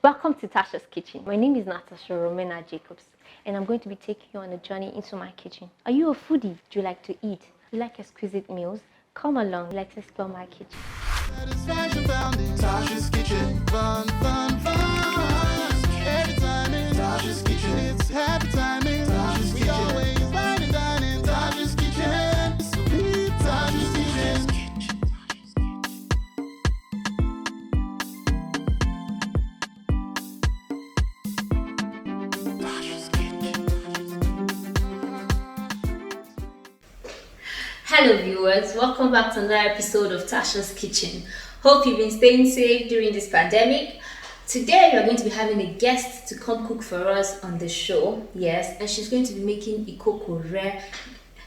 Welcome to Tasha's Kitchen. My name is Natasha Romena Jacobs, and I'm going to be taking you on a journey into my kitchen. Are you a foodie? Do you like to eat? Do you like exquisite meals? Come along, let's explore my kitchen. Satisfaction found in Tasha's Kitchen. Fun, fun, fun. Every time in Tasha's Kitchen, it's happy time in Tasha's Kitchen. We always find and dine in Tasha's Kitchen. Sweet Tasha's Kitchen. Hello viewers, welcome back to another episode of Tasha's Kitchen. Hope you've been staying safe during this pandemic. Today we are going to be having a guest to come cook for us on the show. Yes, and she's going to be making Ikokore.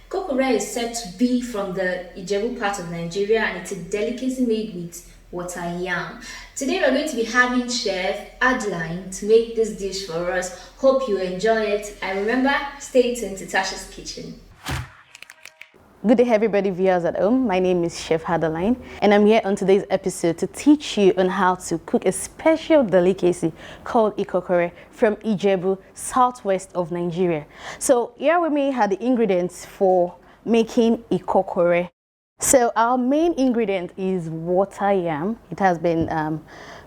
Ikokore is said to be from the Ijebu part of Nigeria, and it's a delicacy made with water yam. Today we are going to be having Chef Adeline to make this dish for us. Hope you enjoy it, and remember, stay tuned to Tasha's Kitchen. Good day, everybody, viewers at home. My name is Chef Adeline, and I'm here on today's episode to teach you on how to cook a special delicacy called Ikokore from Ijebu, southwest of Nigeria. So here with me are the ingredients for making Ikokore. So our main ingredient is water yam. It has been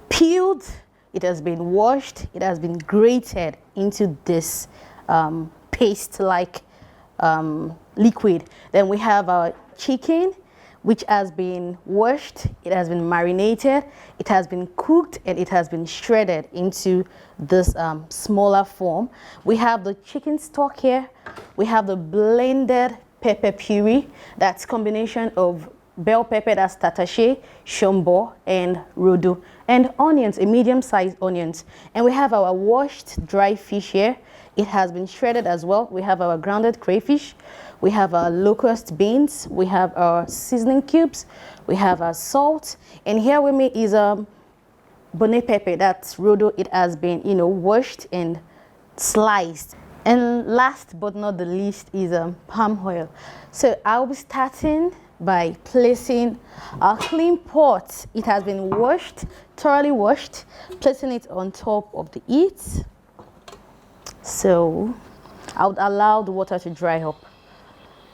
peeled, it has been washed, it has been grated into this paste-like liquid. Then we have our chicken, which has been washed, it has been marinated, it has been cooked, and it has been shredded into this smaller form. We have the chicken stock here. We have the blended pepper puree. That's combination of bell pepper, that's tatashe, shombo, and rodo, and onions, a medium-sized onions. And we have our washed dry fish here. It has been shredded as well. We have our grounded crayfish. We have our locust beans. We have our seasoning cubes. We have our salt. And here with me is bonnet pepper. That's rodo. It has been, washed and sliced. And last but not the least is palm oil. So I'll be starting by placing our clean pot. It has been washed, thoroughly washed, placing it on top of the heat. So I would allow the water to dry up.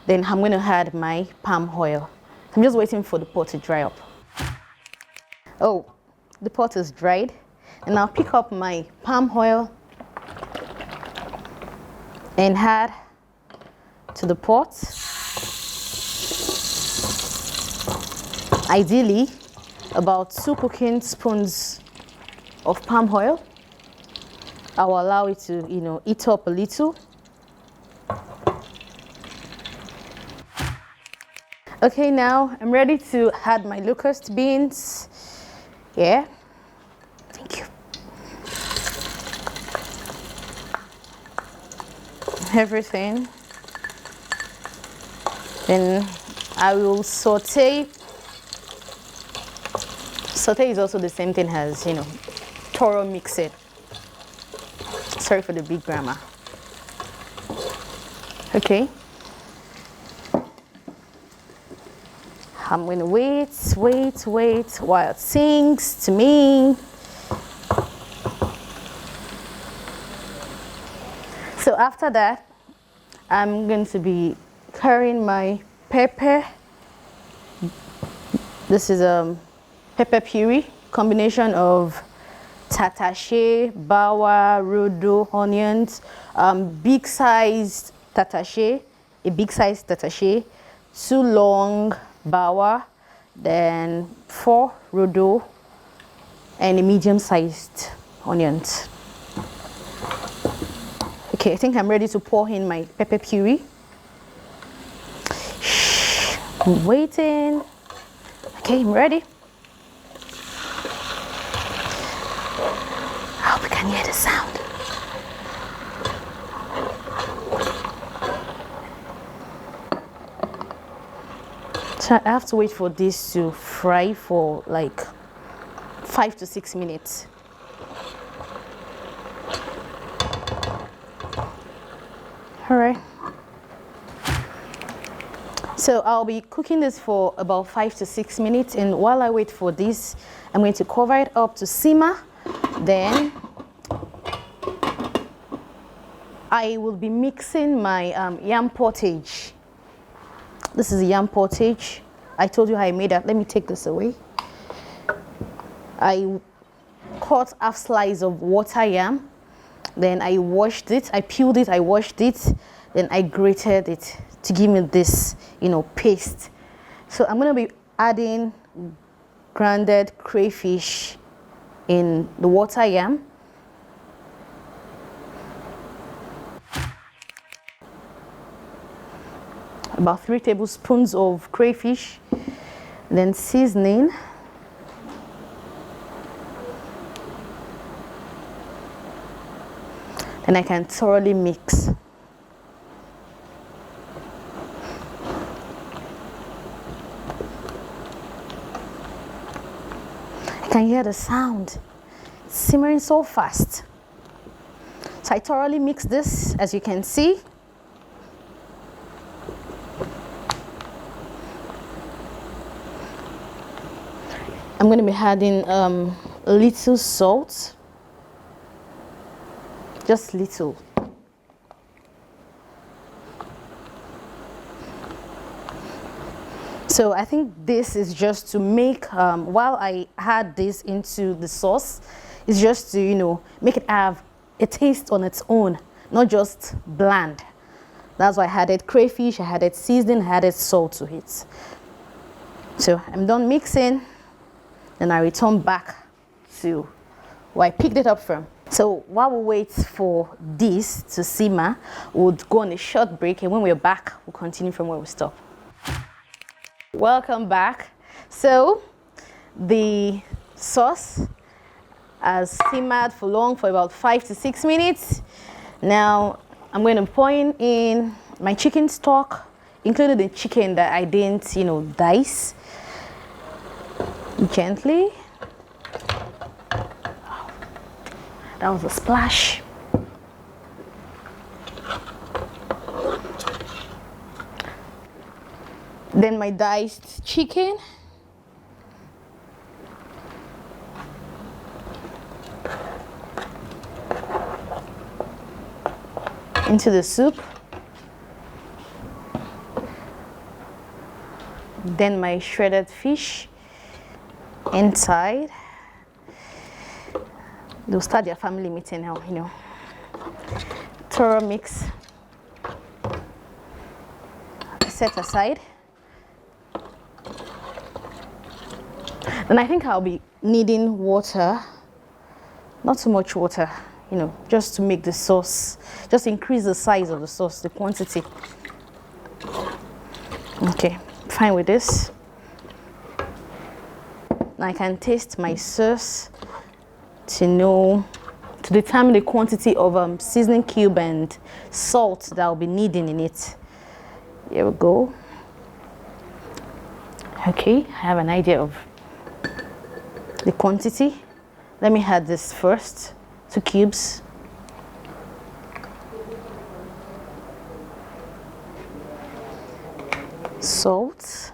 Then I'm going to add my palm oil. I'm just waiting for the pot to dry up. Oh, the pot is dried. And I'll pick up my palm oil and add to the pot. Ideally, about 2 cooking spoons of palm oil. I will allow it to, heat up a little. Okay, now I'm ready to add my locust beans. Yeah, thank you. Everything. Then I will saute. Saute is also the same thing as, thorough mix it. Sorry for the big grammar. Okay. I'm going to wait while it sings to me. So after that, I'm going to be currying my pepper. This is a pepper puree, combination of tatashe, bawa, rodo, onions, big-sized tatashe, a big-sized tatashe, 2 long bawa, then 4 rodo, and a medium-sized onions. Okay, I think I'm ready to pour in my pepper puree. I'm waiting. Okay, I'm ready. I hope you can hear the sound. So I have to wait for this to fry for like 5 to 6 minutes. All right. So I'll be cooking this for about 5 to 6 minutes, and while I wait for this, I'm going to cover it up to simmer. Then I will be mixing my yam pottage. This is yam pottage. I told you how I made that. Let me take this away. I cut half slice of water yam. Then I washed it. I peeled it. I washed it. Then I grated it to give me this, paste. So I'm going to be adding grounded crayfish in the water yam. About 3 tablespoons of crayfish. Then seasoning. And I can thoroughly mix. I can hear the sound. It's simmering so fast. So I thoroughly mix this, as you can see. I'm going to be adding a little salt. Just little. So I think this is just to make, while I add this into the sauce, it's just to, make it have a taste on its own, not just bland. That's why I added crayfish, I added seasoning, I added salt to it. So I'm done mixing, and I return back to where I picked it up from. So while we wait for this to simmer, we'll go on a short break, and when we're back, we'll continue from where we stopped. Welcome back. So the sauce has simmered for about 5 to 6 minutes. Now I'm going to pour in my chicken stock, including the chicken that I didn't, dice. Gently. That was a splash. Then my diced chicken. Into the soup. Then my shredded fish inside. They'll start their family meeting now, Thorough mix. Set aside. Then I think I'll be needing water. Not too much water, just to make the sauce, just increase the size of the sauce, the quantity. Okay, fine with this. Now I can taste my sauce to determine the quantity of seasoning cube and salt that I'll be needing in it. Here we go. Okay, I have an idea of the quantity. Let me add this first, 2 cubes. Salt.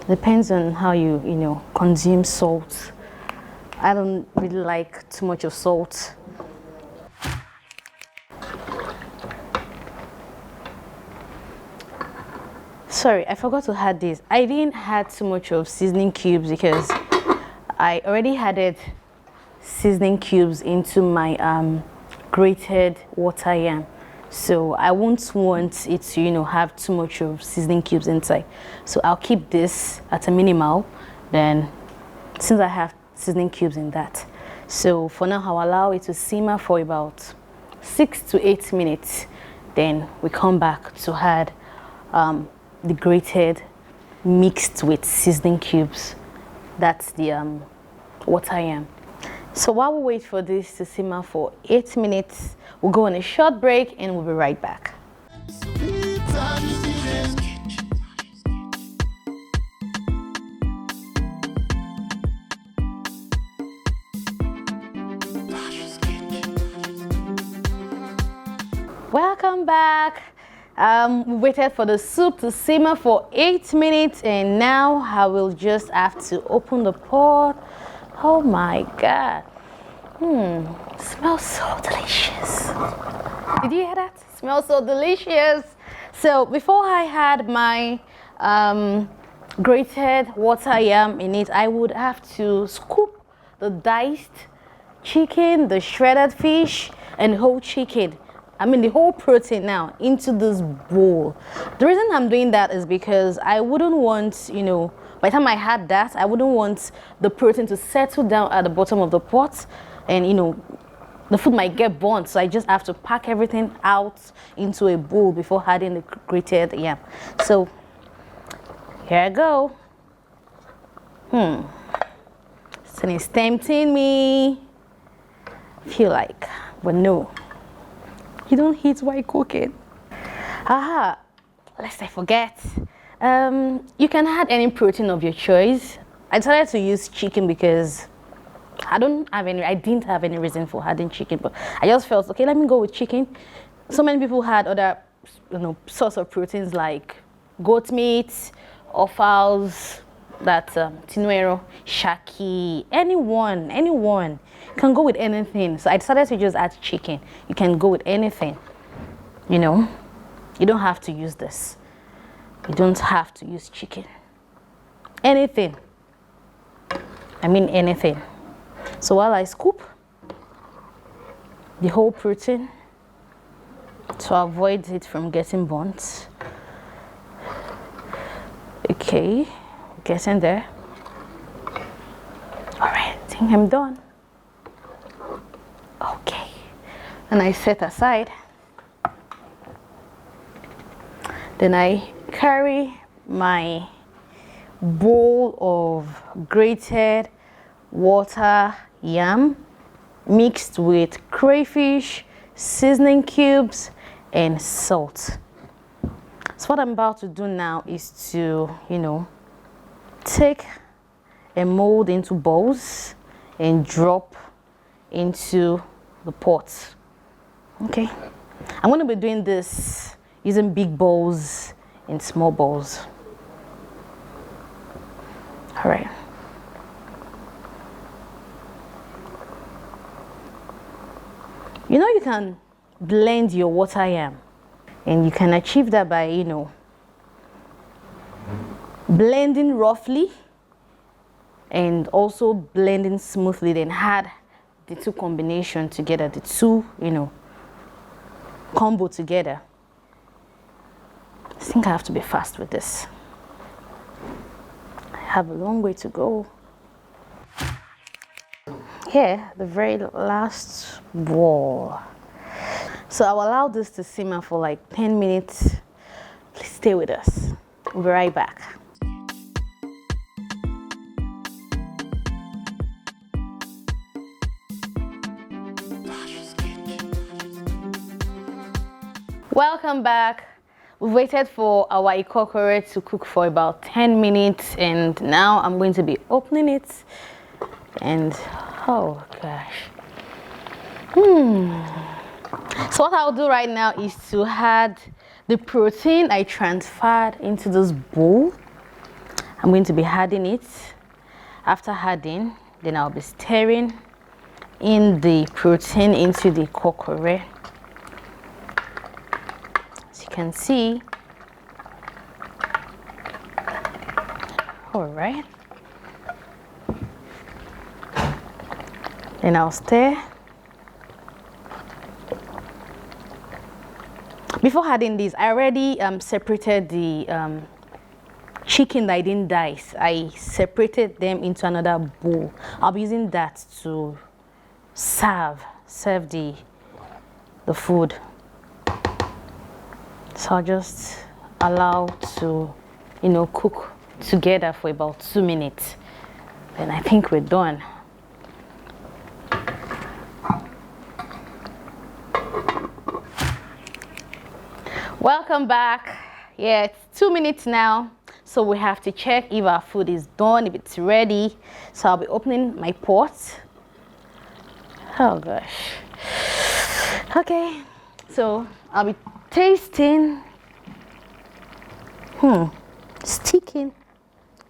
Depends on how you consume salt. I don't really like too much of salt. Sorry, I forgot to add this. I didn't add too much of seasoning cubes because I already added seasoning cubes into my grated water yam. So I won't want it to, have too much of seasoning cubes inside. So I'll keep this at a minimal, then since I have seasoning cubes in that. So for now, I'll allow it to simmer for about 6 to 8 minutes. Then we come back to add the grated mixed with seasoning cubes. That's the water yam. So while we wait for this to simmer for 8 minutes, we'll go on a short break and we'll be right back. Welcome back. We waited for the soup to simmer for 8 minutes, and now I will just have to open the pot. Oh my God. Smells so delicious. Did you hear that? Smells so delicious. So before I had my grated water yam in it, I would have to scoop the diced chicken, the shredded fish, and whole chicken. I mean the whole protein now into this bowl. The reason I'm doing that is because I wouldn't want, by the time I had that, I wouldn't want the protein to settle down at the bottom of the pot and, the food might get burnt. So I just have to pack everything out into a bowl before adding the grated yam. So here I go. So it's tempting me. Feel like, but no. You don't eat while cooking. Lest I forget. You can add any protein of your choice. I decided to use chicken because I didn't have any reason for adding chicken, but I just felt, okay, let me go with chicken. So many people had other, source of proteins like goat meat, offals, that tinuero, shaki, anyone. You can go with anything. So I decided to just add chicken. You can go with anything. You don't have to use this. You don't have to use chicken. Anything. I mean anything. So while I scoop the whole protein to avoid it from getting burnt. Okay, getting there. All right, I think I'm done. Okay, and I set aside. Then I carry my bowl of grated water yam mixed with crayfish, seasoning cubes, and salt. So what I'm about to do now is to, take a mold into bowls and drop into the pot. Okay, I'm going to be doing this using big bowls and small bowls. All right. You can blend your water yam, and you can achieve that by, blending roughly and also blending smoothly, then add the two combination together, the two, combo together. I think I have to be fast with this. I have a long way to go. Here, the very last bowl. So I'll allow this to simmer for like 10 minutes. Please stay with us. We'll be right back. Welcome back. We've waited for our ikokore to cook for about 10 minutes, and now I'm going to be opening it. And oh gosh. So what I'll do right now is to add the protein I transferred into this bowl. I'm going to be adding it. After adding, then I'll be stirring in the protein into the ikokore. As you can see. All right. Then I'll stir. Before adding this, I already separated the chicken that I didn't dice. I separated them into another bowl. I'll be using that to serve the food. So I'll just allow to, cook together for about 2 minutes. Then I think we're done. Welcome back. Yeah, it's 2 minutes now, so we have to check if our food is done, if it's ready. So I'll be opening my pot. Oh gosh. Okay, so I'll be tasting. Sticking.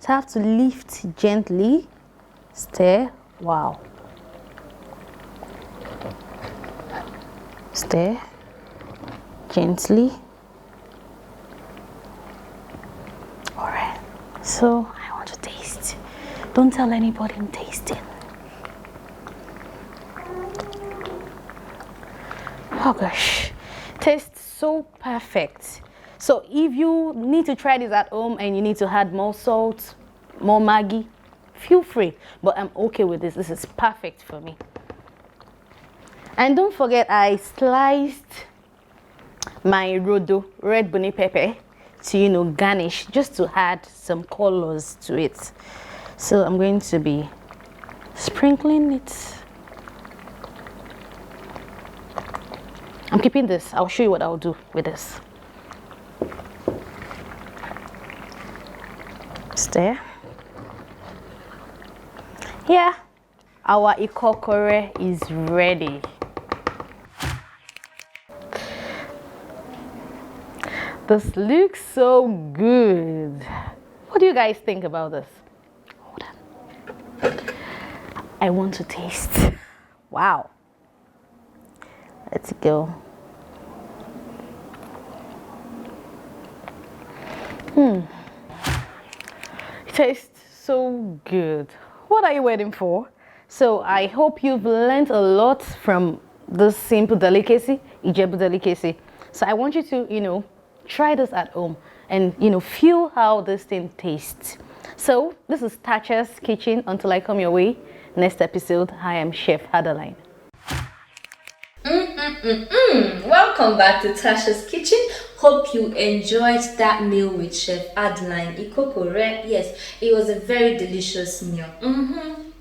So I have to lift gently, stir Wow. Stir gently. All right. So I want to taste. Don't tell anybody I'm tasting. Oh gosh, tastes so perfect. So if you need to try this at home and you need to add more salt, more Maggi, feel free. But I'm okay with this. This is perfect for me. And don't forget, I sliced my rodo, red bunny pepper, to garnish, just to add some colors to it. So I'm going to be sprinkling it. I'm keeping this. I'll show you what I'll do with this. Stir. Yeah, our ikokore is ready. This looks so good. What do you guys think about this? Hold on. I want to taste. Wow. Let's go. It tastes so good. What are you waiting for? So I hope you've learned a lot from this simple delicacy, ijebu delicacy. So I want you to, try this at home and, feel how this thing tastes. So this is Tasha's Kitchen. Until I come your way, next episode, I am Chef Adeline. Welcome back to Tasha's Kitchen. Hope you enjoyed that meal with Chef Adeline. Ikokore. Yes, it was a very delicious meal.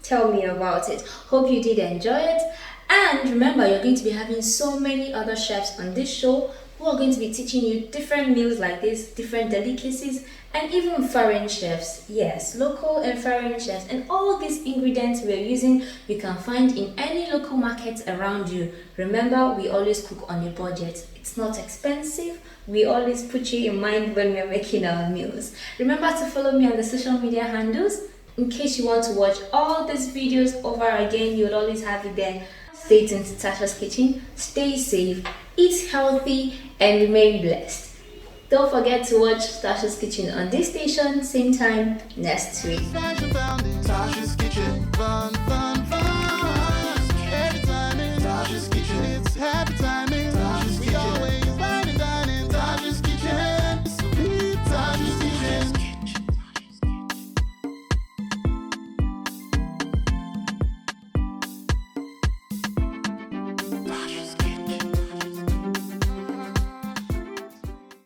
Tell me about it. Hope you did enjoy it. And remember, you're going to be having so many other chefs on this show who are going to be teaching you different meals like this, different delicacies, and even foreign chefs. Yes, local and foreign chefs. And all these ingredients we're using, you can find in any local market around you. Remember, we always cook on a budget. It's not expensive. We always put you in mind when we're making our meals. Remember to follow me on the social media handles. In case you want to watch all these videos over again, you'll always have it there. Stay tuned to Tasha's Kitchen. Stay safe, eat healthy, and remain blessed. Don't forget to watch Tasha's Kitchen on this station, same time next week. Tasha's Kitchen, fun, fun.